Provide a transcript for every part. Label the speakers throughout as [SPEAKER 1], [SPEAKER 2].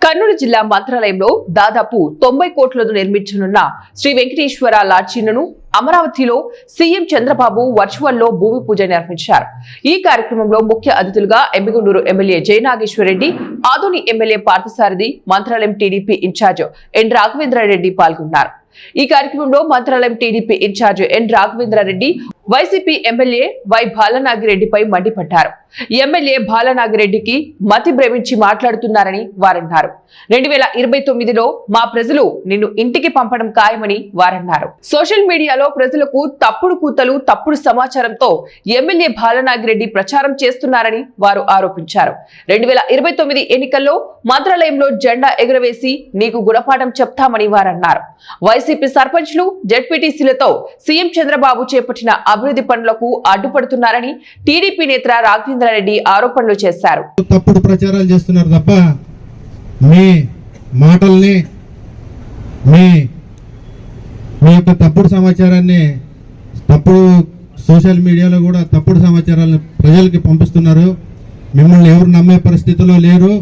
[SPEAKER 1] కర్నూలు జిల్లా మంత్రాలయంలో దాదాపు 90 కోట్లతో నిర్మించనున్న శ్రీ వెంకటేశ్వర లాడ్జిను అమరావతిలో సీఎం చంద్రబాబు వర్చువల్ లో భూమి పూజ నిర్వహించారు. ఈ కార్యక్రమంలో ముఖ్య అతిథులుగా Yemmiganur MLA Jaya Nageswara Reddy, Adoni MLA Parthasarathi, Mantralayam TDP incharge N Raghavendra Reddy పాల్గొన్నారు. ఈ కార్యక్రమంలో Mantralayam TDP incharge N Raghavendra Reddy YCP MLA Y బాలనాగిరెడ్డిపై మండిపడ్డారు. ఎమ్మెల్యే బాలనాగిరెడ్డికి మతి భ్రమించి మాట్లాడుతున్నారని వారన్నారు. 2029లో మా ప్రజలు నిన్ను ఇంటికి పంపడం ఖాయమని వారన్నారు. సోషల్ మీడియాలో ప్రజలకు తప్పుడు కూతలు, తప్పుడు సమాచారంతో ఎమ్మెల్యే బాలనాగిరెడ్డి ప్రచారం చేస్తున్నారని వారు ఆరోపించారు. 2029 ఎన్నికల్లో మంత్రాలయంలో జెండా ఎగురవేసి నీకు గుణపాఠం చెప్తామని వారన్నారు. వైసీపీ సర్పంచ్లు, జెడ్పీటీసీలతో సీఎం చంద్రబాబు చేపట్టిన అభివృద్ధి పనులకు అడ్డుపడుతున్నారని టీడీపీ నేత రాఘవేంద్రారెడ్డి ఆరోపణలు చేశారు.
[SPEAKER 2] తప్పుడు ప్రచారాలు చేస్తున్నారు తప్ప మీ మాటల్ని, మీ యొక్క తప్పుడు సమాచారాన్ని, తప్పుడు సోషల్ మీడియాలో కూడా తప్పుడు సమాచారాలను ప్రజలకి పంపిస్తున్నారు. మిమ్మల్ని ఎవరు నమ్మే పరిస్థితిలో లేరు.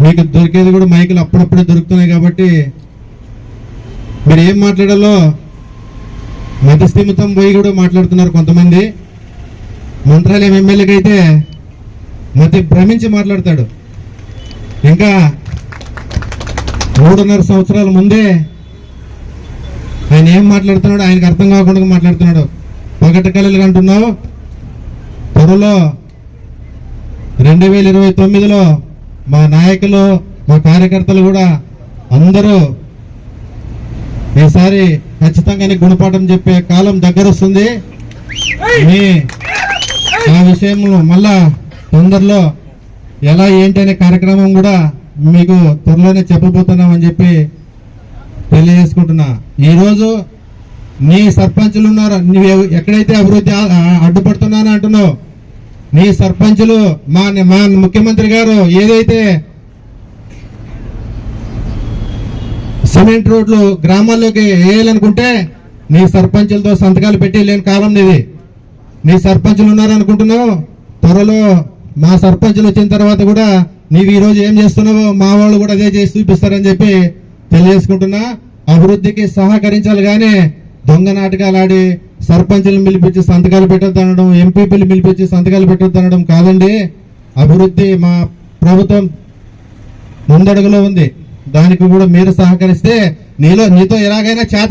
[SPEAKER 2] మీకు దొరికేది కూడా మైకులు అప్పుడప్పుడే దొరుకుతున్నాయి కాబట్టి మీరు ఏం మాట్లాడాలో మతస్థిమితం పోయి కూడా మాట్లాడుతున్నారు కొంతమంది. మంత్రాలయం ఎమ్మెల్యేకి అయితే మతి భ్రమించి మాట్లాడతాడు. ఇంకా 3.5 సంవత్సరాల ముందే ఆయన ఏం మాట్లాడుతున్నాడు ఆయనకు అర్థం కాకుండా మాట్లాడుతున్నాడు. పగటి కళలు అంటున్నావు. త్వరలో 2029లో మా నాయకులు, మా కార్యకర్తలు కూడా అందరూ ఈసారి ఖచ్చితంగానే గుణపాఠం చెప్పే కాలం దగ్గర వస్తుంది. ఆ విషయంలో మళ్ళా తొందరలో ఎలా ఏంటి అనే కార్యక్రమం కూడా మీకు త్వరలోనే చెప్పబోతున్నామని చెప్పి తెలియజేసుకుంటున్నా. ఈరోజు నీ సర్పంచులు ఉన్నారు, నువ్వు ఎక్కడైతే అభివృద్ధి అడ్డుపడుతున్నానో అంటున్నావు, నీ సర్పంచులు మా ముఖ్యమంత్రి గారు ఏదైతే సిమెంట్ రోడ్లు గ్రామాల్లోకి వేయాలనుకుంటే నీ సర్పంచులతో సంతకాలు పెట్టి లేని కాలం నీది. నీ సర్పంచులు ఉన్నారనుకుంటున్నావు. త్వరలో మా సర్పంచులు వచ్చిన తర్వాత కూడా నీవు ఈరోజు ఏం చేస్తున్నావో మా వాళ్ళు కూడా అదే చేసి చూపిస్తారని చెప్పి తెలియజేసుకుంటున్నా. అభివృద్ధికి సహకరించాలి కానీ దొంగ నాటకాలు ఆడి సర్పంచులను పిలిపించి సంతకాలు పెట్టొద్దనడం, ఎంపీపీలు పిలిపించి సంతకాలు పెట్టొద్దనడం కాదండి. అభివృద్ధి మా ప్రభుత్వం ముందడుగులో ఉంది. దానికి కూడా మీరు సహకరిస్తే నీతో ఎలాగైనా